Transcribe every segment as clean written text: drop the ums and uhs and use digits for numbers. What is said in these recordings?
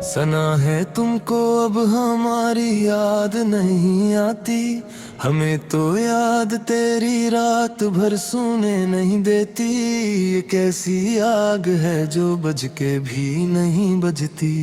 सना है तुमको अब हमारी याद नहीं आती, हमें तो याद तेरी रात भर सोने नहीं देती। ये कैसी आग है जो बुझ के भी नहीं बुझती,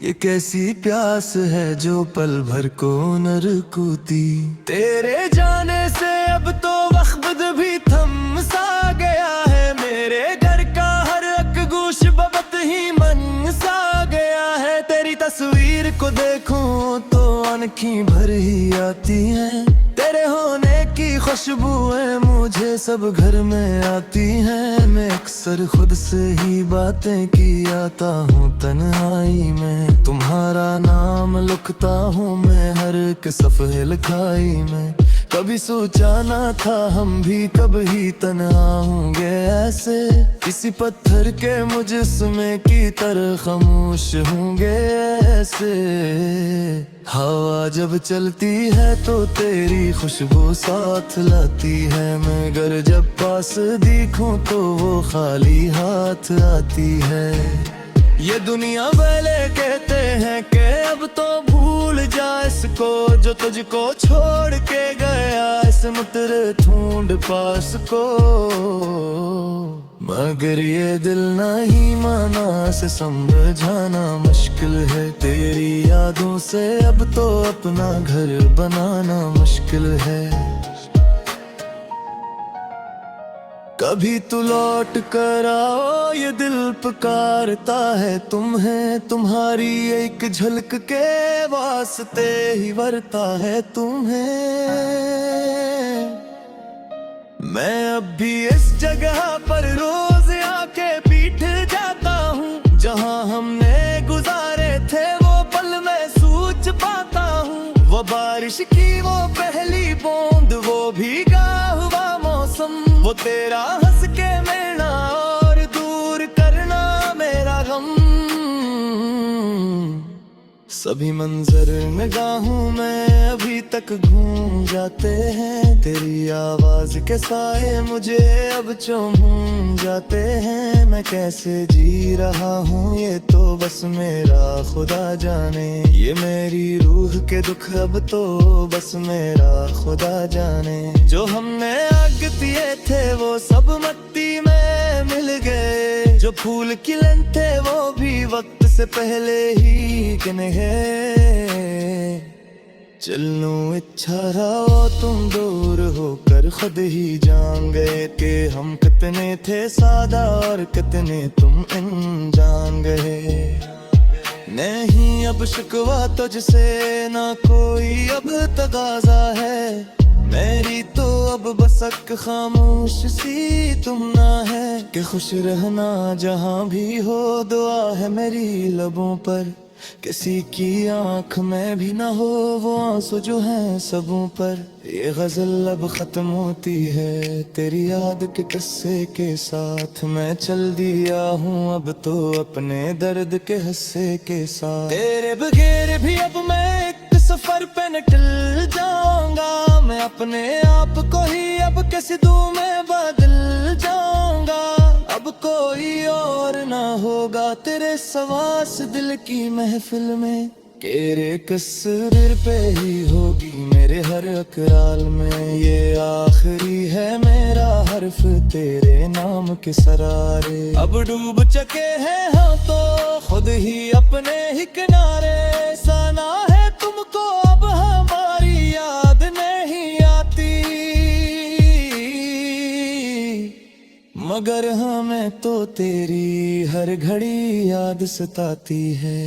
ये कैसी प्यास है जो पल भर को न रुकती। तेरे जाने से अब तो वक्त भी थम सा गया है, मेरे घर का हर एक गोश बबत ही मन सा गया है। तेरी तस्वीर को देखूं तो आंखें भर ही आती हैं, तेरे होने की खुशबुएं मुझे सब घर में आती हैं। मैं अक्सर खुद से ही बातें की आता हूँ तन्हाई में, तुम्हारा नाम लिखता हूँ मैं हर एक सफ़े लिखाई में। कभी सोचा ना था हम भी कभी तन्हा होंगे ऐसे, किसी पत्थर के मुजस्मे की तरह खामोश होंगे ऐसे। हवा जब चलती है तो तेरी खुशबू साथ लाती है, मगर जब पास दिखूं तो वो खाली हाथ आती है। ये दुनिया वाले कहते हैं कि अब तो भूल जा इसको जो तुझको छोड़ के गया इस मुतरे ढूंढ पास को, मगर ये दिल नहीं माना से समझाना मुश्किल है। तेरी यादों से अब तो अपना घर बनाना मुश्किल है। कभी तू लौट कर आओ ये दिल पुकारता है तुम्हें, तुम्हारी एक झलक के वास्ते ही वरता है तुम्हें। मैं अब भी इस जगह पर रोज आके पीठ जाता हूँ, जहाँ हमने गुजारे थे वो पल मैं सोच पाता हूँ। वो बारिश की वो पहली बूंद, वो भीगा हुआ मौसम, वो तेरा हंस के मिलना और दूर करना मेरा गम। सभी मंजर निगाहों में अभी तक घूम जाते हैं, तेरी आवाज के साए मुझे अब चूम जाते हैं। मैं कैसे जी रहा हूँ ये तो बस मेरा खुदा जाने, ये मेरी रूह के दुख अब तो बस मेरा खुदा जाने। जो हमने आग दिए थे वो सब मिट्टी में मिल गए, जो फूल खिले थे वो भी वक्त से पहले ही गिने हैं। चलूं इच्छा रहा तुम दूर होकर खुद ही जान गए कि हम कितने थे सादा और कितने तुम अनजान गए। नहीं अब शिकवा तुझसे ना कोई अब तगाजा है, मेरी तो अब बस एक खामोश सी तुम ना है। कि खुश रहना जहाँ भी हो दुआ है मेरी लबों पर, किसी की आंख में भी ना हो वो आंसू जो हैं सबों पर। ये गजल अब खत्म होती है तेरी याद के किस्से के साथ, मैं चल दिया हूँ अब तो अपने दर्द के हिस्से के साथ। तेरे बगैर भी अब मैं एक सफर पे निकल जाऊंगा, मैं अपने आप को ही अब किसी दूर में बदल जाऊंगा। अब कोई और ना होगा तेरे सवास दिल की महफिल में, तेरे कस्र पे ही होगी मेरे हर अकराल में। ये आखिरी है मेरा हर्फ तेरे नाम के सरारे, अब डूब चुके हैं हाँ तो खुद ही अपने ही किनारे। सना है तुमको अब हमारी याद नहीं आती, मगर हमें तो तेरी हर घड़ी याद सताती है।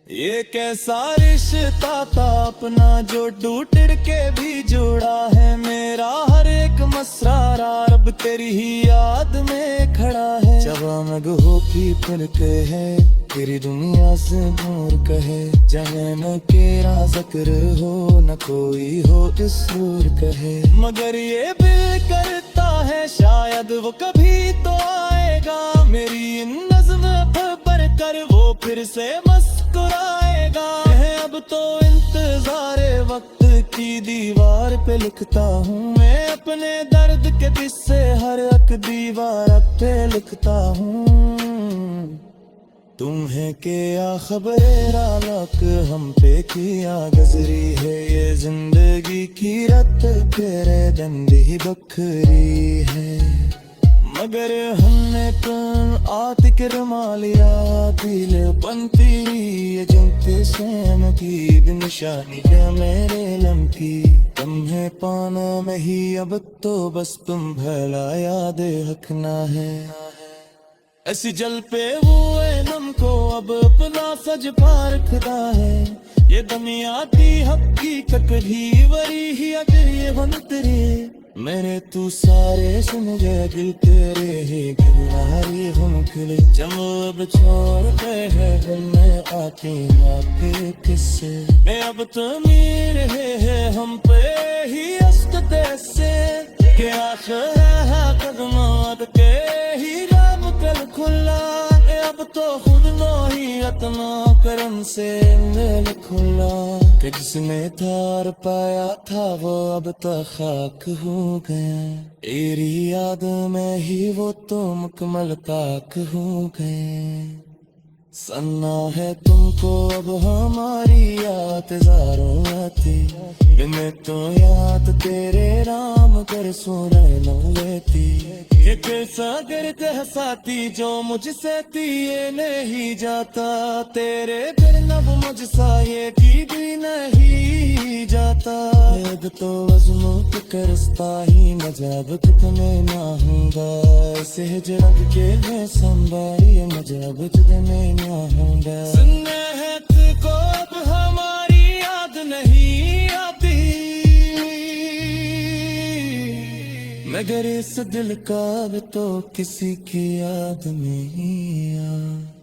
ये कैसा रिश्ता था अपना जो टूट के भी जुड़ा है, मेरा हर एक मसरा रब तेरी ही याद में खड़ा है। जवा मग हो भी फिर कहे तेरी दुनिया से दूर कहे, जाने न केरा जिक्र हो न कोई हो किसूर कहे, मगर ये दिल करता है शायद वो कभी तो आएगा। मेरी इन नज़्म पर कर वो फिर से मुस्कुराएगा। अब तो इंतज़ारे वक्त की दीवार पे लिखता हूँ मैं अपने दर्द के किस्से, हर एक दीवार पे लिखता हूँ। तुम्हें क्या खबर आलक हम पे किया गजरी है ये जिंदगी की रत तेरे डंडी बखरी है मगर हमने तुम आतिक रमालिया दिल पंती ये जंते सेम की निशानी है मेरे लम्की तुम्हें पाना में ही अब तो बस तुम भला याद रखना है ऐसी जल पे हुए नम को अब अपना सज पार खुदा है ये दुनियाती हक्की ककड़ी वरी ही अगर ये बनतरे मेरे तू सारे सुन गए दिल तेरे ही गिरनारी हम खिले जमो अब छोड़ गए है मैं आती आपके किस्से मैं अब तो मीर है हम पे ही अस्कते से के आखिर है कदमात के ही रब कल खुला अब तो खुद नो ही अतना करम से मेल खुला कि जिसने तार पाया था वो अब तो खाक हो गया तेरी याद में ही वो तो मुकम्मल पाक हो गए सन्ना है तुमको अब हमारी याद ज़ारों आती मैं तो याद तेरे राम कर सुन लेती एक सागर कह साथी जो मुझसे ये नहीं जाता तेरे बिन अब मुझसा ये भी नहीं जाता याद तो अजमों की करस्ता ही न जब तुम्हें ना होगा ऐसे जग के मैं संभाली न जब तुम्हें ना होगा सुनने है तुझको अब हमारी याद नहीं आती मगर इस दिल का अब तो किसी की याद नहीं आ